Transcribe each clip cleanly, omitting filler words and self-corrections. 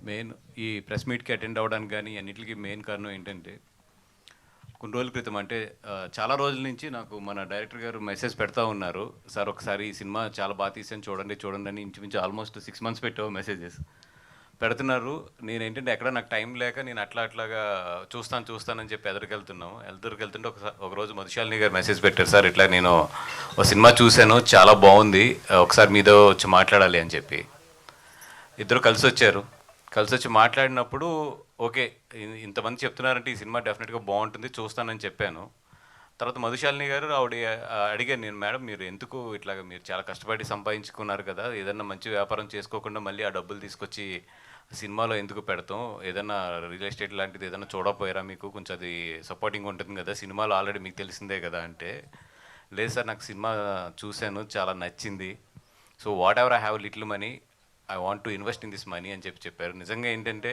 Main ఈ press మీట్కి attend అవ్వడానికి కానీ అన్నిటికీ మెయిన్ కారణం ఏంటంటే కొన్ని రోజుల క్రితం అంటే చాలా రోజుల నుంచి నాకు మన డైరెక్టర్ గారు మెసేజ్ పెడతా ఉన్నారు. సార్ ఒకసారి ఈ సినిమా చాలా బాగా తీసాను చూడండి చూడండి అని ఇంచుమించు ఆల్మోస్ట్ 6 months పెట్టావు మెసేజెస్ పెడుతున్నారు. నేను ఏంటంటే ఎక్కడ నాకు టైం లేక నేను అట్లాగా చూస్తానని చెప్పి ఎదురుకెళ్తుంటే ఒకరోజు మధుశాలిని గారు మెసేజ్ పెట్టారు, సార్ ఇట్లా నేను ఒక సినిమా చూశాను చాలా బాగుంది, ఒకసారి మీతో వచ్చి మాట్లాడాలి అని చెప్పి. ఇద్దరు కలిసి వచ్చి మాట్లాడినప్పుడు ఓకే ఇంతమంది చెప్తున్నారంటే ఈ సినిమా డెఫినెట్గా బాగుంటుంది చూస్తానని చెప్పాను. తర్వాత మధుశాలిని గారు అడిగాను నేను, మేడం మీరు ఎందుకు ఇట్లాగా మీరు చాలా కష్టపడి సంపాదించుకున్నారు కదా, ఏదన్నా మంచి వ్యాపారం చేసుకోకుండా మళ్ళీ ఆ డబ్బులు తీసుకొచ్చి సినిమాలో ఎందుకు పెడతాం, ఏదన్నా రియల్ ఎస్టేట్ లాంటిది ఏదైనా చూడకపోయారా, మీకు కొంచెం అది సపోర్టింగ్ ఉంటుంది కదా, సినిమాలో ఆల్రెడీ మీకు తెలిసిందే కదా అంటే, లేదు సార్ నాకు సినిమా చూశాను చాలా నచ్చింది, so what ever I have little money I want to invest in this money అని చెప్పారు. నిజంగా ఏంటంటే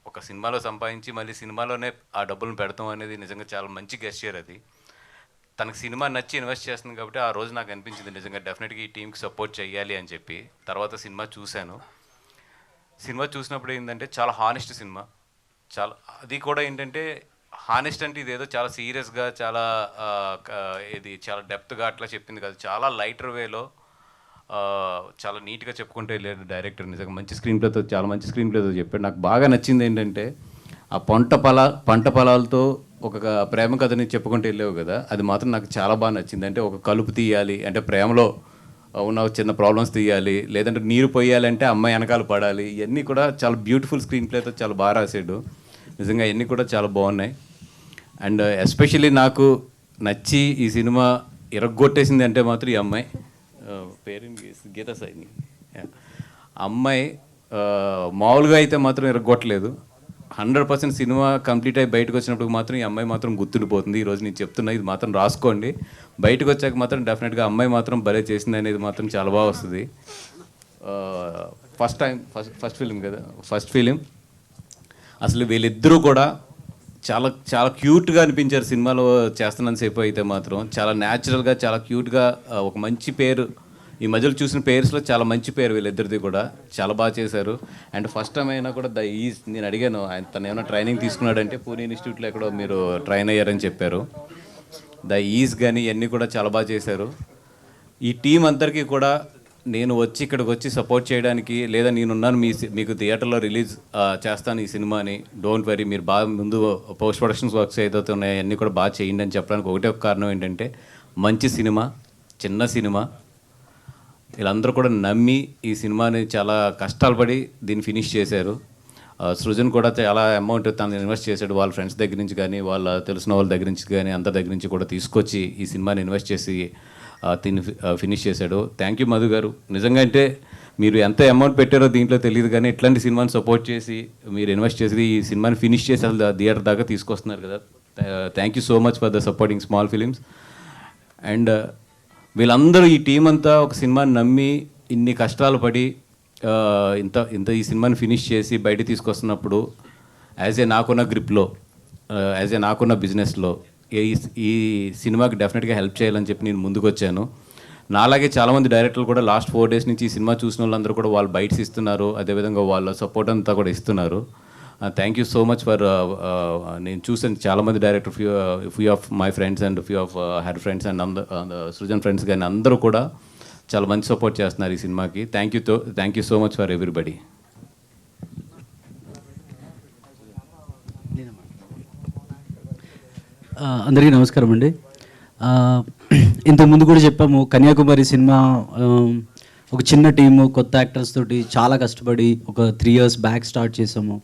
ఒక సినిమాలో సంపాదించి మళ్ళీ సినిమాలోనే ఆ డబ్బులను పెడతాం అనేది నిజంగా చాలా మంచి గెస్చర్. అది తనకు సినిమా నచ్చి ఇన్వెస్ట్ చేస్తుంది కాబట్టి ఆ రోజు నాకు అనిపించింది నిజంగా డెఫినెట్గా ఈ టీంకి సపోర్ట్ చేయాలి అని చెప్పి. తర్వాత సినిమా చూసినప్పుడు ఏంటంటే చాలా హానెస్ట్ సినిమా, చాలా అది కూడా ఏంటంటే హానెస్ట్ అంటే ఇదేదో చాలా సీరియస్గా చాలా ఇది చాలా డెప్త్గా అట్లా చెప్పింది కాదు, చాలా లైటర్ వేలో చాలా నీట్గా చెప్పుకుంటే లేదు డైరెక్టర్. నిజంగా మంచి చాలా మంచి స్క్రీన్ ప్లేతో చెప్పాడు. నాకు బాగా నచ్చింది ఏంటంటే ఆ పంట పొలాలతో ఒక ప్రేమ కథని చెప్పుకుంటూ వెళ్ళావు కదా, అది మాత్రం నాకు చాలా బాగా నచ్చింది. అంటే ఒక కలుపు తీయాలి అంటే ప్రేమలో ఉన్న చిన్న ప్రాబ్లమ్స్ తీయాలి, లేదంటే నీరు పోయాలంటే అమ్మాయి వెనకాల పడాలి, ఇవన్నీ కూడా చాలా బ్యూటిఫుల్ స్క్రీన్ ప్లేతో చాలా బాగా రాసాడు. నిజంగా ఇవన్నీ కూడా చాలా బాగున్నాయి. అండ్ ఎస్పెషల్లీ నాకు నచ్చి ఈ సినిమా ఇరగ్గొట్టేసింది అంటే మాత్రం ఈ అమ్మాయి పేరు గీతా సైని. అమ్మాయి మామూలుగా అయితే మాత్రం ఇరగొట్టలేదు, 100% సినిమా కంప్లీట్ అయ్యి బయటకు వచ్చినప్పుడు మాత్రం ఈ అమ్మాయి మాత్రం గుర్తుండిపోతుంది. ఈరోజు నేను చెప్తున్నా, ఇది మాత్రం రాసుకోండి. బయటకు వచ్చాక మాత్రం డెఫినెట్గా అమ్మాయి మాత్రం భలే చేసింది అనేది మాత్రం చాలా బాగా వస్తుంది. ఫస్ట్ ఫిలిం అసలు వీళ్ళిద్దరూ కూడా చాలా చాలా క్యూట్గా అనిపించారు సినిమాలో చేస్తున్నంతసేపు. అయితే మాత్రం చాలా న్యాచురల్గా చాలా క్యూట్గా ఒక మంచి పేరు, ఈ మధ్యలో చూసిన పేర్స్లో చాలా మంచి పేరు వీళ్ళిద్దరిది కూడా, చాలా బాగా చేశారు. అండ్ ఫస్ట్ టైం అయినా కూడా నేను అడిగాను తను ఏమైనా ట్రైనింగ్ తీసుకున్నాడంటే పూణే ఇన్స్టిట్యూట్లో ఎక్కడో మీరు ట్రైన్ అయ్యారని చెప్పారు. ఈజ్ కానీ ఇవన్నీ కూడా చాలా బాగా చేశారు. ఈ టీం అందరికీ కూడా నేను ఇక్కడికి వచ్చి సపోర్ట్ చేయడానికి, లేదా నేనున్నాను మీకు థియేటర్లో రిలీజ్ చేస్తాను ఈ సినిమాని, డోంట్ వరీ, మీరు బాగా ముందు పోస్ట్ ప్రొడక్షన్స్ వర్క్స్ ఏదైతే ఉన్నాయో అన్నీ కూడా బాగా చేయండి అని చెప్పడానికి ఒకటే ఒక కారణం ఏంటంటే మంచి సినిమా, చిన్న సినిమా, వీళ్ళందరూ కూడా నమ్మి ఈ సినిమాని చాలా కష్టాలు పడి దీన్ని ఫినిష్ చేశారు. సృజన్ కూడా చాలా అమౌంట్ తను ఇన్వెస్ట్ చేశాడు, వాళ్ళ ఫ్రెండ్స్ దగ్గర నుంచి కానీ వాళ్ళ తెలిసిన వాళ్ళ దగ్గర నుంచి కానీ అందరి దగ్గర నుంచి కూడా తీసుకొచ్చి ఈ సినిమాని ఇన్వెస్ట్ చేసి దీన్ని ఫినిష్ చేశాడు. థ్యాంక్ యూ మధు గారు. నిజంగా అంటే మీరు ఎంత అమౌంట్ పెట్టారో దీంట్లో తెలియదు కానీ ఇట్లాంటి సినిమాని సపోర్ట్ చేసి మీరు ఇన్వెస్ట్ చేసి ఈ సినిమాని ఫినిష్ చేసి అసలు థియేటర్ దాకా తీసుకొస్తున్నారు కదా. Thank you so much for the supporting small films. And వీళ్ళందరూ ఈ టీం అంతా ఒక సినిమాని నమ్మి ఇన్ని కష్టాలు పడి ఇంత ఈ సినిమాని ఫినిష్ చేసి బయట తీసుకొస్తున్నప్పుడు నాకున్న గ్రిప్లో నాకున్న బిజినెస్లో ఈ సినిమాకి డెఫినెట్గా హెల్ప్ చేయాలని చెప్పి నేను ముందుకు వచ్చాను. నాలాగే చాలామంది డైరెక్టర్లు కూడా లాస్ట్ 4 days నుంచి ఈ సినిమా చూసిన వాళ్ళందరూ కూడా వాళ్ళు బయటస్ ఇస్తున్నారు, అదేవిధంగా వాళ్ళ సపోర్ట్ అంతా కూడా ఇస్తున్నారు. Thank you so much for నేను చూసాను చాలామంది director, few of my friends and few of her friends and Srujan friends కానీ అందరూ కూడా చాలా మంచి సపోర్ట్ చేస్తున్నారు ఈ సినిమాకి. Thank you so much for everybody. అందరికీ నమస్కారం అండి. ఇంతకుముందు కూడా చెప్పాము, కన్యాకుమారి సినిమా ఒక చిన్న టీము, కొత్త యాక్టర్స్ తోటి చాలా కష్టపడి ఒక 3 years బ్యాక్ స్టార్ట్ చేసాము.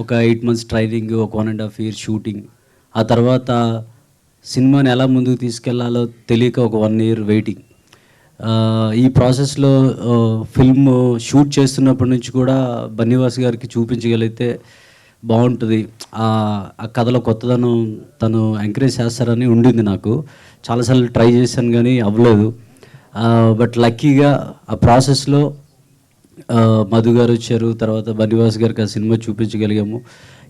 ఒక 8 months ట్రైనింగ్, ఒక 1.5 year షూటింగ్, ఆ తర్వాత సినిమాని ఎలా ముందుకు తీసుకెళ్లాలో తెలియక ఒక 1 year వెయిటింగ్. ఈ ప్రాసెస్లో ఫిల్మ్ షూట్ చేస్తున్నప్పటి నుంచి కూడా బన్నీవాస్ గారికి చూపించగలిగితే బాగుంటుంది, ఆ కథలో కొత్తదనం తను ఎంకరేజ్ చేస్తారని ఉండింది. నాకు చాలాసార్లు ట్రై చేశాను కానీ అవ్వలేదు. బట్ లక్కీగా ఆ ప్రాసెస్లో మధు గారు వచ్చారు, తర్వాత బన్నీవాస్ గారికి ఆ సినిమా చూపించగలిగాము.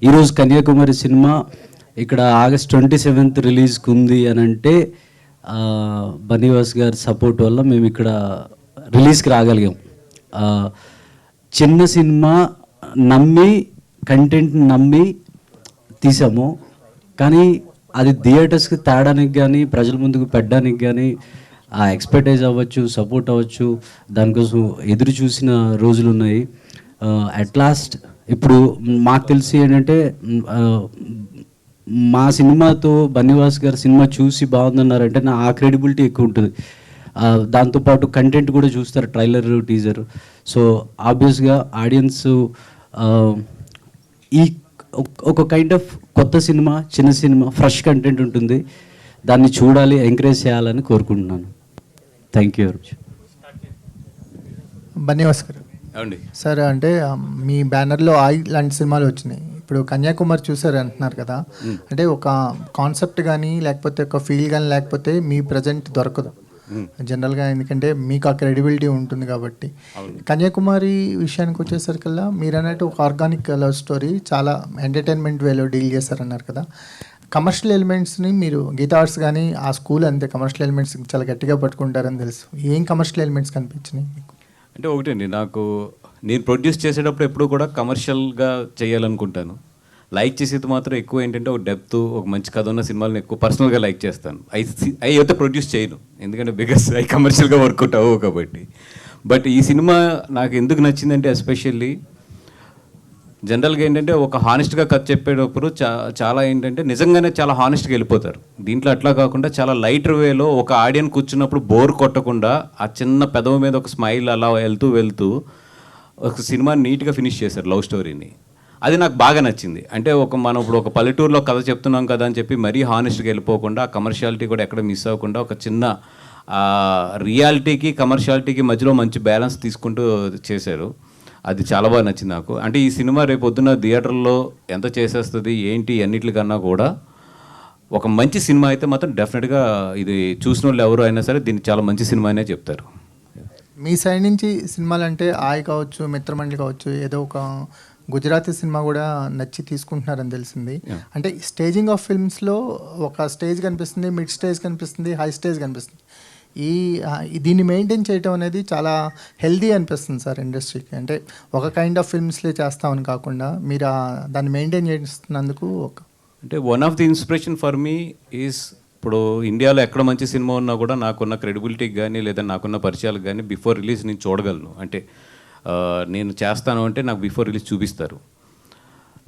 ఈరోజు కన్యాకుమారి సినిమా ఇక్కడ August 27th రిలీజ్కి ఉంది అని అంటే బన్నీవాస్ గారి సపోర్ట్ వల్ల మేము ఇక్కడ రిలీజ్కి రాగలిగాం. చిన్న సినిమా నమ్మి కంటెంట్ నమ్మి తీసాము, కానీ అది థియేటర్స్కి తేడానికి కానీ ప్రజల ముందుకు పెట్టడానికి కానీ ఆ ఎక్స్పెక్టేజ్ అవ్వచ్చు, సపోర్ట్ అవ్వచ్చు, దానికోసం ఎదురు చూసిన రోజులు ఉన్నాయి. అట్ లాస్ట్ ఇప్పుడు మాకు తెలిసి ఏంటంటే మా సినిమాతో బన్నీవాస్ గారి సినిమా చూసి బాగుందన్నారంటే నా ఆ క్రెడిబిలిటీ ఎక్కువ ఉంటుంది. దాంతోపాటు కంటెంట్ కూడా చూస్తారు, ట్రైలర్, టీజర్. సో ఆబ్వియస్గా ఆడియన్స్ ఈ ఒక కైండ్ ఆఫ్ కొత్త సినిమా, చిన్న సినిమా, ఫ్రెష్ కంటెంట్ ఉంటుంది, దాన్ని చూడాలి, ఎంకరేజ్ చేయాలని కోరుకుంటున్నాను. Thank you very much. Bunny Vas గారు అవునండి. సార్, అంటే మీ బ్యానర్లో లాంటి సినిమాలు వచ్చినాయి. ఇప్పుడు కన్యాకుమారి చూసారు అంటున్నారు కదా, అంటే ఒక కాన్సెప్ట్ కానీ లేకపోతే ఒక ఫీల్ కానీ లేకపోతే మీ ప్రజెంట్ దొరకదు జనరల్గా, ఎందుకంటే మీకు ఆ క్రెడిబిలిటీ ఉంటుంది కాబట్టి. కన్యాకుమారి విషయానికి వచ్చేసరికల్లా మీరు అన్నట్టు ఒక ఆర్గానిక్ లవ్ స్టోరీ, చాలా ఎంటర్టైన్మెంట్ వేలో డీల్ చేశారన్నారు కదా. కమర్షియల్ ఎలిమెంట్స్ని మీరు గీతా ఆర్ట్స్ కానీ ఆ స్కూల్ అంతే కమర్షియల్ ఎలిమెంట్స్ చాలా గట్టిగా పట్టుకుంటారని తెలుసు. ఏం కమర్షియల్ ఎలిమెంట్స్ కనిపించినాయి మీకు? అంటే ఒకటండి, నేను ప్రొడ్యూస్ చేసేటప్పుడు ఎప్పుడు కూడా కమర్షియల్గా చేయాలనుకుంటాను. లైక్ చేసేది మాత్రం ఎక్కువ ఏంటంటే ఒక డెప్త్, ఒక మంచి కథ ఉన్న సినిమాలను ఎక్కువ పర్సనల్గా లైక్ చేస్తాను. అవి అయితే ప్రొడ్యూస్ చేయను, ఎందుకంటే బికాస్ అవి కమర్షియల్గా వర్కౌట్ అవ్వవు కాబట్టి. బట్ ఈ సినిమా నాకు ఎందుకు నచ్చిందంటే ఎస్పెషల్లీ జనరల్గా ఏంటంటే ఒక హానెస్ట్గా కథ చెప్పేటప్పుడు చాలా ఏంటంటే నిజంగానే చాలా హానెస్ట్గా వెళ్ళిపోతారు. దీంట్లో అట్లా కాకుండా చాలా లైటర్ వేలో ఒక ఆడియన్స్ కూర్చున్నప్పుడు బోర్ కొట్టకుండా ఆ చిన్న పెదవి మీద ఒక స్మైల్ అలా వెళ్తూ ఒక సినిమాని నీట్గా ఫినిష్ చేశారు, లవ్ స్టోరీని. అది నాకు బాగా నచ్చింది. అంటే మనం ఇప్పుడు ఒక పల్లెటూరులో కథ చెప్తున్నాం కదా అని చెప్పి మరీ హానెస్ట్గా వెళ్ళిపోకుండా, ఆ కమర్షియాలిటీ కూడా ఎక్కడ మిస్ అవ్వకుండా ఒక చిన్న రియాలిటీకి కమర్షియాలిటీకి మధ్యలో మంచి బ్యాలెన్స్ తీసుకుంటూ చేశారు. అది చాలా బాగా నచ్చింది నాకు. అంటే ఈ సినిమా రేపు పొద్దున్న థియేటర్లో ఎంత చేసేస్తుంది ఏంటి అన్నిటికన్నా కూడా ఒక మంచి సినిమా అయితే మాత్రం డెఫినెట్గా ఇది చూసిన వాళ్ళు ఎవరు అయినా సరే దీన్ని చాలా మంచి సినిమా అనే చెప్తారు. మీ సైడ్ నుంచి సినిమాలు అంటే ఆయ్ కావచ్చు, మిత్రమండలి కావచ్చు, ఏదో ఒక గుజరాతీ సినిమా కూడా నచ్చి తీసుకుంటున్నారని తెలిసింది. అంటే స్టేజింగ్ ఆఫ్ ఫిల్మ్స్లో ఒక స్టేజ్ కనిపిస్తుంది, మిడ్ స్టేజ్ కనిపిస్తుంది, హై స్టేజ్ కనిపిస్తుంది. దీన్ని మెయింటైన్ చేయటం అనేది చాలా హెల్దీ అనిపిస్తుంది సార్ ఇండస్ట్రీకి. అంటే ఒక కైండ్ ఆఫ్ ఫిల్మ్స్లే చేస్తామని కాకుండా మీరు దాన్ని మెయింటైన్ చేస్తున్నందుకు అంటే one of the inspiration for me is, ఇప్పుడు ఇండియాలో ఎక్కడ మంచి సినిమా ఉన్నా కూడా నాకున్న క్రెడిబిలిటీకి కానీ లేదా నాకున్న పరిచయాలకు కానీ బిఫోర్ రిలీజ్ నేను చూడగలను. అంటే నేను చేస్తాను అంటే నాకు బిఫోర్ రిలీజ్ చూపిస్తారు.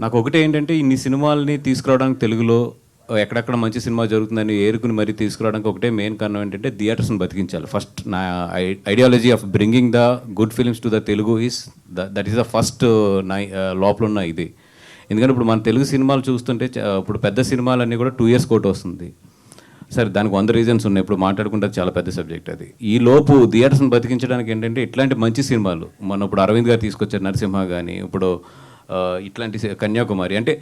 నాకు ఒకటే ఏంటంటే ఇన్ని సినిమాలని తీసుకురావడానికి తెలుగులో ఎక్కడెక్కడ మంచి సినిమా జరుగుతుందని ఏరుకుని మరీ తీసుకురావడానికి ఒకటే మెయిన్ కారణం ఏంటంటే థియేటర్స్ని బతికించాలి. ఫస్ట్ నా ideology of bringing the good films to the Telugu is that is the first నా లోపల ఉన్న ఇది. ఎందుకంటే ఇప్పుడు మన తెలుగు సినిమాలు చూస్తుంటే ఇప్పుడు పెద్ద సినిమాలన్నీ కూడా 2 years కోట్ వస్తుంది. సరే, దానికి 100 reasons ఉన్నాయి, ఇప్పుడు మాట్లాడుకుంటే చాలా పెద్ద సబ్జెక్ట్ అది. ఈ లోపు థియేటర్స్ని బతికించడానికి ఏంటంటే ఇట్లాంటి మంచి సినిమాలు మన ఇప్పుడు అరవింద్ గారు తీసుకొచ్చారు, నరసింహ కానీ, ఇప్పుడు ఇట్లాంటి కన్యాకుమారి. అంటే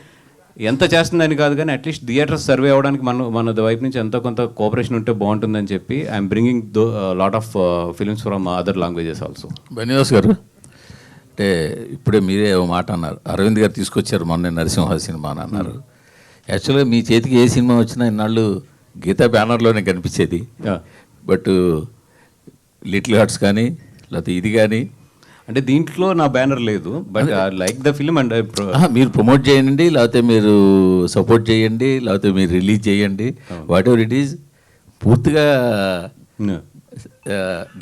ఎంత చేస్తుందని కాదు కానీ అట్లీస్ట్ థియేటర్స్ సర్వే అవ్వడానికి మన వైపు నుంచి ఎంతో కొంత కోఆపరేషన్ ఉంటే బాగుంటుందని చెప్పి I'm bringing lot of films from other languages also. Bunny Vas గారు, అంటే ఇప్పుడే మీరే ఓ మాట అన్నారు, అరవింద్ గారు తీసుకొచ్చారు మొన్న నరసింహ సినిమా అని అన్నారు. యాక్చువల్గా మీ చేతికి ఏ సినిమా వచ్చినా ఇన్నాళ్ళు గీతా బ్యానర్లోనే కనిపించేది. బట్ లిటిల్ హార్ట్స్ కానీ లేకపోతే ఇది కానీ, అంటే దీంట్లో నా బ్యానర్ లేదు, but like the film and మీరు ప్రమోట్ చేయండి, లేకపోతే మీరు సపోర్ట్ చేయండి, లేకపోతే మీరు రిలీజ్ చేయండి, వాట్ ఎవర్ ఇట్ ఈజ్, పూర్తిగా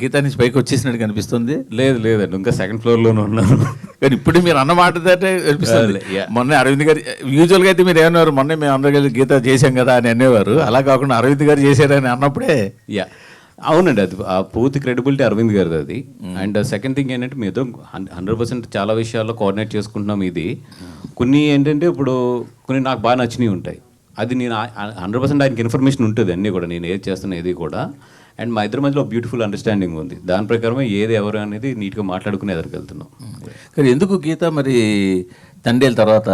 గీతా నుంచి పైకి వచ్చేసినట్టు కనిపిస్తుంది. లేదండి, ఇంకా 2nd floorలోనే ఉన్నాను. కానీ ఇప్పుడు మీరు అన్నమాట కనిపిస్తుంది. మొన్న అరవింద్ గారు యూజువల్గా అయితే మీరు ఏమన్నారు, మొన్నే మేము అందరూ కలిసి గీత చేశాం కదా అని అనేవారు. అలా కాకుండా అరవింద్ గారు చేశారని అన్నప్పుడే అవునండి, అది ఆ పూర్తి క్రెడిబిలిటీ అరవింద్ గారిది అది. అండ్ సెకండ్ థింగ్ ఏంటంటే మీ ఇద్దరం 100% చాలా విషయాల్లో కోఆర్డినేట్ చేసుకుంటున్నాం. ఇది కొన్ని ఏంటంటే ఇప్పుడు కొన్ని నాకు బాగా నచ్చినవి ఉంటాయి, అది నేను 100% ఆయనకి ఇన్ఫర్మేషన్ ఉంటుంది అన్నీ కూడా, నేను ఏది చేస్తున్నా ఏది కూడా. అండ్ మా ఇద్దరి మధ్యలో బ్యూటిఫుల్ అండర్స్టాండింగ్ ఉంది, దాని ప్రకారమే ఏది ఎవరు అనేది నీట్గా మాట్లాడుకుని ఎదురుకెళ్తున్నాం. కానీ ఎందుకు గీత మరి తండేల తర్వాత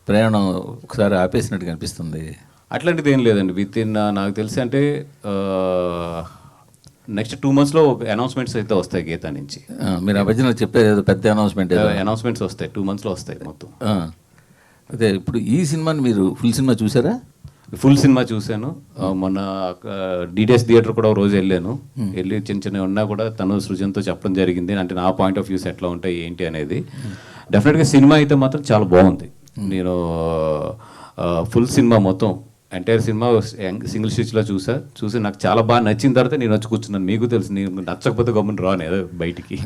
ప్రయాణం ఒకసారి ఆపేసినట్టు కనిపిస్తుంది? అట్లాంటిది ఏం లేదండి, విత్ ఇన్ నాకు తెలిసి అంటే నెక్స్ట్ 2 monthsలో అనౌన్స్మెంట్స్ అయితే వస్తాయి గీతా నుంచి. మీరు ఆ మధ్యన చెప్పేది పెద్ద అనౌన్స్మెంట్స్ వస్తాయి, 2 monthsలో వస్తాయి మొత్తం. అదే ఇప్పుడు ఈ సినిమాని మీరు ఫుల్ సినిమా చూసారా? ఫుల్ సినిమా చూశాను. మొన్న డిటిఎస్ థియేటర్ కూడా ఒక రోజు వెళ్ళాను. వెళ్ళి చిన్న ఉన్నా కూడా తను సృజన్తో చెప్పడం జరిగింది, అంటే నా పాయింట్ ఆఫ్ వ్యూస్ ఎట్లా ఉంటాయి ఏంటి అనేది. డెఫినెట్గా సినిమా అయితే మాత్రం చాలా బాగుంది. నేను ఫుల్ సినిమా మొత్తం ఎంటైర్ సినిమా సింగిల్ స్టిచ్లో చూసి నాకు చాలా బాగా నచ్చిన తర్వాత నేను వచ్చి కూర్చున్నాను. మీకు తెలుసు, నేను నచ్చకపోతే గమ్మున రాను ఏదో బయటికి.